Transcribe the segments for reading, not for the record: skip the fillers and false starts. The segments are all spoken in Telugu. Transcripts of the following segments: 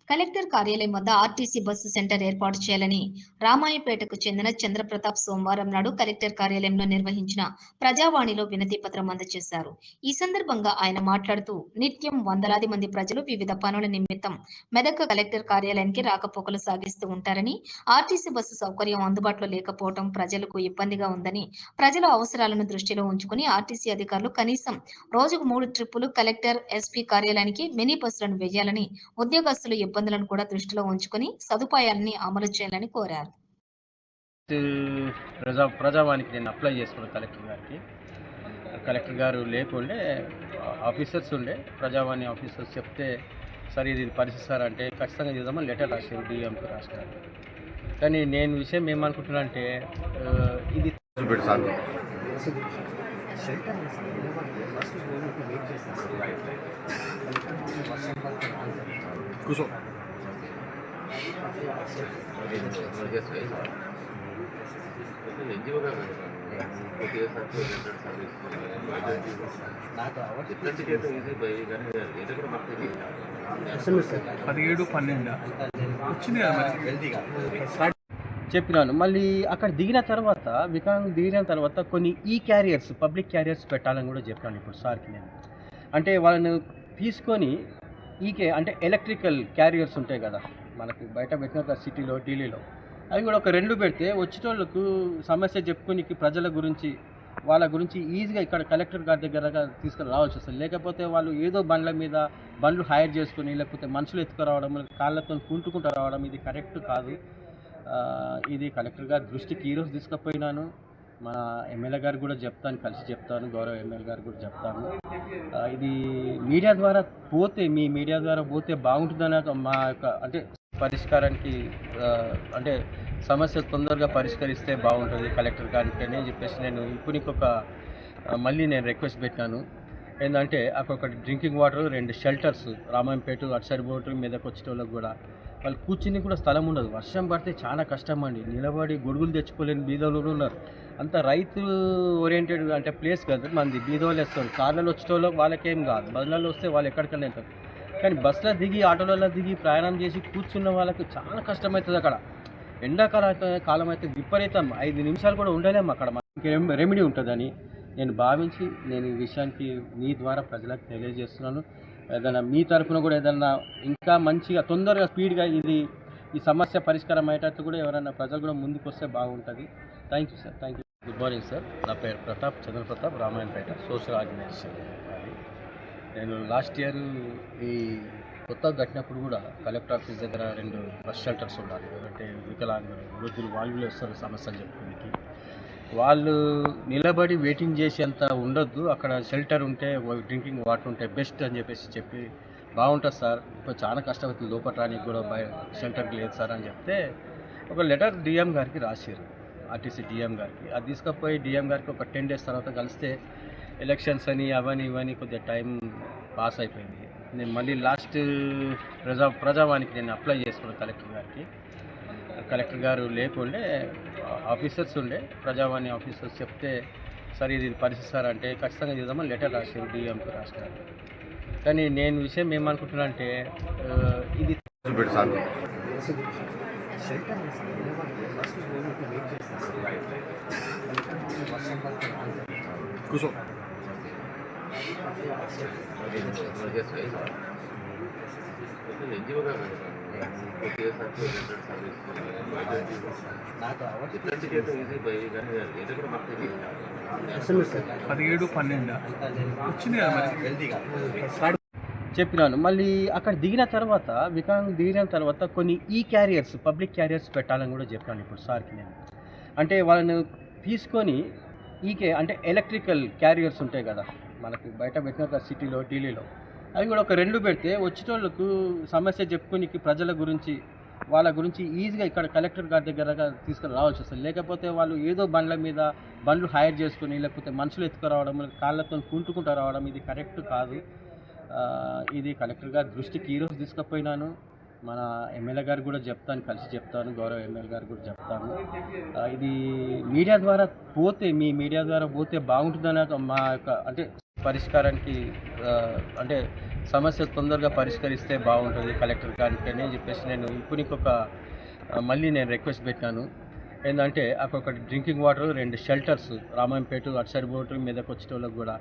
కలెక్టర్ కార్యాలయం వద్ద ఆర్టీసీ బస్సు సెంటర్ ఏర్పాటు చేయాలని రామాయపేటకు చెందిన చంద్రప్రతాప్ సోమవారం నాడు కలెక్టర్ కార్యాలయంలో నిర్వహించిన ప్రజావాణిలో వినతి పత్రం అందజేశారు. ఈ సందర్భంగా ఆయన మాట్లాడుతూ, నిత్యం వందలాది మంది ప్రజలు వివిధ పనుల నిమిత్తం మెదక్ కలెక్టర్ కార్యాలయానికి రాకపోకలు సాగిస్తూ ఉంటారని, ఆర్టీసీ బస్సు సౌకర్యం అందుబాటులో లేకపోవడం ప్రజలకు ఇబ్బందిగా ఉందని, ప్రజల అవసరాలను దృష్టిలో ఉంచుకుని ఆర్టీసీ అధికారులు కనీసం రోజుకు 3 ట్రిప్పులు కలెక్టర్, ఎస్పీ కార్యాలయానికి మినీ బస్సులను వేయాలని, ఉద్యోగస్తులు ఇబ్బందులను కూడా దృష్టిలో ఉంచుకుని సదుపాయాలని అమలు చేయాలని కోరారు. ప్రజావానికి నేను అప్లై చేసుకున్నాను కలెక్టర్ గారు లేకుండే ఆఫీసర్స్ ఉండే ప్రజావాణి ఆఫీసర్స్ చెప్తే సరే ఇది పరిస్థితి సార్ అంటే ఖచ్చితంగా చేద్దామని లెటర్ రాశారు, డిఎంకి రాసినారు. కానీ నేను విషయం ఏమనుకుంటున్నా అంటే ఇది కూర్చో చెప్పినాను. మళ్ళీ అక్కడ దిగిన తర్వాత వికలాంగ్ దిగిన తర్వాత కొన్ని క్యారియర్స్ పబ్లిక్ క్యారియర్స్ పెట్టాలని కూడా చెప్పాను ఇప్పుడు సార్కి నేను. అంటే వాళ్ళని తీసుకొని అంటే ఎలక్ట్రికల్ క్యారియర్స్ ఉంటాయి కదా మనకి బయట పెట్టిన సిటీలో ఢిల్లీలో, అవి కూడా ఒక 2 పెడితే వచ్చేటోళ్ళకు సమస్య చెప్పుకోనికి ప్రజల గురించి వాళ్ళ గురించి ఈజీగా ఇక్కడ కలెక్టర్ గారి దగ్గర తీసుకుని రావాల్సి వస్తుంది. లేకపోతే వాళ్ళు ఏదో బండ్లు హైర్ చేసుకొని లేకపోతే మనుషులు ఎత్తుకురావడం, కాళ్ళతో కుంటుకుంటూ రావడం ఇది కరెక్ట్ కాదు. ఇది కలెక్టర్ గారి దృష్టికి ఈరోజు తీసుకుపోయినాను. మన ఎమ్మెల్యే గారు కూడా చెప్తాను, కలిసి చెప్తాను, గౌరవ ఎమ్మెల్యే గారు కూడా చెప్తాను. ఇది మీడియా ద్వారా పోతే బాగుంటుందనే మా యొక్క అంటే పరిష్కారానికి అంటే సమస్య తొందరగా పరిష్కరిస్తే బాగుంటుంది కలెక్టర్ గారికి అని చెప్పేసి నేను ఇప్పుడు మళ్ళీ నేను రిక్వెస్ట్ పెట్టాను. ఏంటంటే అక్కడ ఒక డ్రింకింగ్ వాటర్, 2 షెల్టర్స్ రామాయంపేట అటు సైడ్ బోటు మీదకి వచ్చేటోళ్ళకి కూడా వాళ్ళు కూర్చుని కూడా స్థలం ఉండదు. వర్షం పడితే చాలా కష్టం అండి, నిలబడి గొడుగులు తెచ్చుకోలేని బీదోళ్ళు ఉన్నారు. అంత రైతు ఓరియంటెడ్ అంటే ప్లేస్ కదా మంది బీదోళ్ళు వేస్తారు. కార్లలో వచ్చేటోళ్ళకి వాళ్ళకేం కాదు, బస్సులలో వస్తే వాళ్ళు ఎక్కడికైనా వెళ్తారు. కానీ బస్సులో దిగి ఆటోలలో దిగి ప్రయాణం చేసి కూర్చున్న వాళ్ళకి చాలా కష్టమవుతుంది. అక్కడ కాలం అయితే విపరీతం 5 నిమిషాలు కూడా ఉండలేము అక్కడ. మనకి రెమెడీ ఉంటుందని నేను భావించి నేను ఈ విషయానికి మీ ద్వారా ప్రజలకు తెలియజేస్తున్నాను. ఏదైనా మీ తరఫున కూడా ఏదైనా ఇంకా మంచిగా తొందరగా స్పీడ్గా ఈ సమస్య పరిష్కారం అయ్యేటట్టు కూడా ఎవరైనా ప్రజలు కూడా ముందుకు వస్తే బాగుంటుంది. Thank you sir, thank you. Good morning sir, నా పేరు చంద్రప్రతాప్, రామాయణపేట సోషల్ ఆర్గనైజేషన్. నేను లాస్ట్ ఇయర్ ఈ కొత్తగా కట్టినప్పుడు కూడా కలెక్టర్ ఆఫీస్ దగ్గర 2 బస్ షెల్టర్స్ ఉండాలి. అంటే వికలాంగులు వృద్ధులు వాళ్ళు వస్తారు సమస్యలు చెప్పుకోనికి. వాళ్ళు నిలబడి వెయిటింగ్ చేసేంత ఉండొద్దు, అక్కడ షెల్టర్ ఉంటే డ్రింకింగ్ వాటర్ ఉంటే బెస్ట్ అని చెప్పి బాగుంటుంది సార్. ఇప్పుడు చాలా కష్టమవుతుంది లోపల రానికి కూడా షెల్టర్కి లేదు సార్ అని చెప్తే ఒక లెటర్ డిఎం గారికి రాశారు, ఆర్టీసీ డిఎం గారికి. అది తీసుకుపోయి డిఎం గారికి ఒక 10 days తర్వాత కలిస్తే ఎలక్షన్స్ అని ఇవన్నీ కొద్దిగా టైం పాస్ అయిపోయింది. నేను మళ్ళీ లాస్ట్ ప్రజావానికి నేను అప్లై చేసుకున్నాను కలెక్టర్ గారు లేకుండే ఆఫీసర్స్ ఉండే ప్రజావాణి ఆఫీసర్స్ చెప్తే సరే ఇది పరిస్థితి సార్ అంటే ఖచ్చితంగా చేద్దామని లెటర్ రాశారు, డిఎంకి రాసినారు. కానీ నేను విషయం ఏమనుకుంటున్నా అంటే ఇది కూర్చో చెప్పినాను. మళ్ళీ అక్కడ దిగిన తర్వాత వికలాంగ్ దిగిన తర్వాత కొన్ని క్యారియర్స్ పబ్లిక్ క్యారియర్స్ పెట్టాలని కూడా చెప్పాను ఇప్పుడు సార్కి నేను. అంటే వాళ్ళని తీసుకొని అంటే ఎలక్ట్రికల్ క్యారియర్స్ ఉంటాయి కదా మనకి బయట పెట్టిన సిటీలో ఢిల్లీలో, అవి కూడా ఒక 2 పెడితే వచ్చేటోళ్ళకు సమస్య చెప్పుకోనికి ప్రజల గురించి వాళ్ళ గురించి ఈజీగా ఇక్కడ కలెక్టర్ గారి దగ్గర తీసుకుని రావాల్సి వస్తుంది. లేకపోతే వాళ్ళు ఏదో బండ్లు హైర్ చేసుకొని లేకపోతే మనుషులు ఎత్తుకురావడం, కాళ్ళతో కుంటుకుంటూ రావడం ఇది కరెక్ట్ కాదు. ఇది కలెక్టర్ గారి దృష్టికి ఈరోజు తీసుకుపోయినాను. మన ఎమ్మెల్యే గారు కూడా చెప్తాను, కలిసి చెప్తాను, గౌరవ ఎమ్మెల్యే గారు కూడా చెప్తాను. ఇది మీడియా ద్వారా పోతే బాగుంటుందనే మా యొక్క అంటే పరిష్కారానికి అంటే సమస్య తొందరగా పరిష్కరిస్తే బాగుంటుంది కలెక్టర్ గారికి అని చెప్పేసి నేను ఇప్పుడు ఇంకొక మళ్ళీ నేను రిక్వెస్ట్ పెట్టాను. ఏంటంటే అక్కడ ఒకటి డ్రింకింగ్ వాటర్, 2 షెల్టర్స్ రామాయంపేట అటు సైడ్ బోటు మీదకి వచ్చేటోళ్ళకి కూడా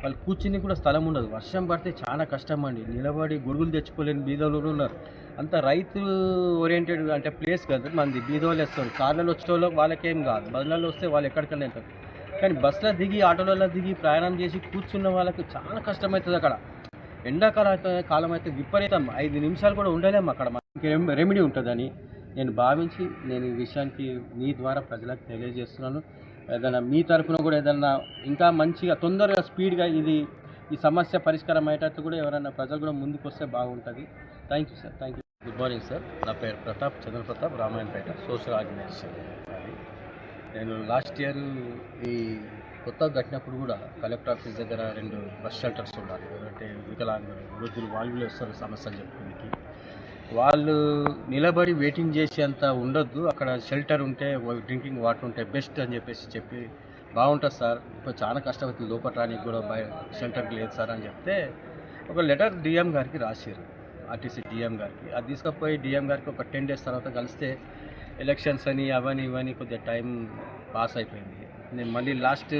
వాళ్ళు కూర్చుని కూడా స్థలం ఉండదు. వర్షం పడితే చాలా కష్టం అండి. నిలబడి గొడుగులు తెచ్చుకోలేని బీదోళ్ళు కూడా ఉన్నారు. అంత రైతు ఓరియంటెడ్ అంటే ప్లేస్ కదా మంది. బీదోళ్ళు వస్తారు, కార్లలో వచ్చేటోళ్ళకి వాళ్ళకేం కాదు, బస్సులలో వస్తే వాళ్ళు ఎక్కడికైనా వెళ్తారు. కానీ బస్సులో దిగి ఆటోలలో దిగి ప్రయాణం చేసి కూర్చున్న వాళ్ళకి చాలా కష్టమవుతుంది అక్కడ. కాలం అయితే విపరీతం 5 నిమిషాలు కూడా ఉండలేము అక్కడ. మనకి రెమెడీ ఉంటుందని నేను భావించి నేను ఈ విషయానికి మీ ద్వారా ప్రజలకు తెలియజేస్తున్నాను. ఏదైనా మీ తరఫున కూడా ఏదైనా ఇంకా మంచిగా తొందరగా స్పీడ్గా ఈ సమస్య పరిష్కారం అయ్యేటట్టు కూడా ఎవరైనా ప్రజలు కూడా ముందుకు వస్తే బాగుంటుంది. Thank you sir. Thank you. Good morning sir. నా పేరు చంద్ర ప్రతాప్, రామాయణపేట సోషల్ ఆర్గనైజేషన్. అది నేను లాస్ట్ ఇయర్ ఈ కొత్తగా కట్టినప్పుడు కూడా కలెక్టర్ ఆఫీస్ దగ్గర 2 బస్ షెల్టర్స్ ఉండాలి. ఎందుకంటే వికలాంగులు వృద్ధులు వాళ్ళు వస్తారు సమస్యలు చెప్పుకోనికి. వాళ్ళు నిలబడి వెయిటింగ్ చేసేంత ఉండొద్దు, అక్కడ షెల్టర్ ఉంటే డ్రింకింగ్ వాటర్ ఉంటే బెస్ట్ అని చెప్పి బాగుంటుంది సార్. ఇప్పుడు చాలా కష్టమవుతుంది లోపల రానికి కూడా షెల్టర్కి లేదు సార్ అని చెప్తే ఒక లెటర్ డిఎం గారికి రాశారు, ఆర్టీసీ డిఎం గారికి. అది తీసుకుపోయి డిఎం గారికి ఒక 10 days తర్వాత కలిస్తే ఎలక్షన్స్ అని అవని ఇవని కొద్దిగా టైం పాస్ అయిపోయింది. నేను మళ్ళీ లాస్ట్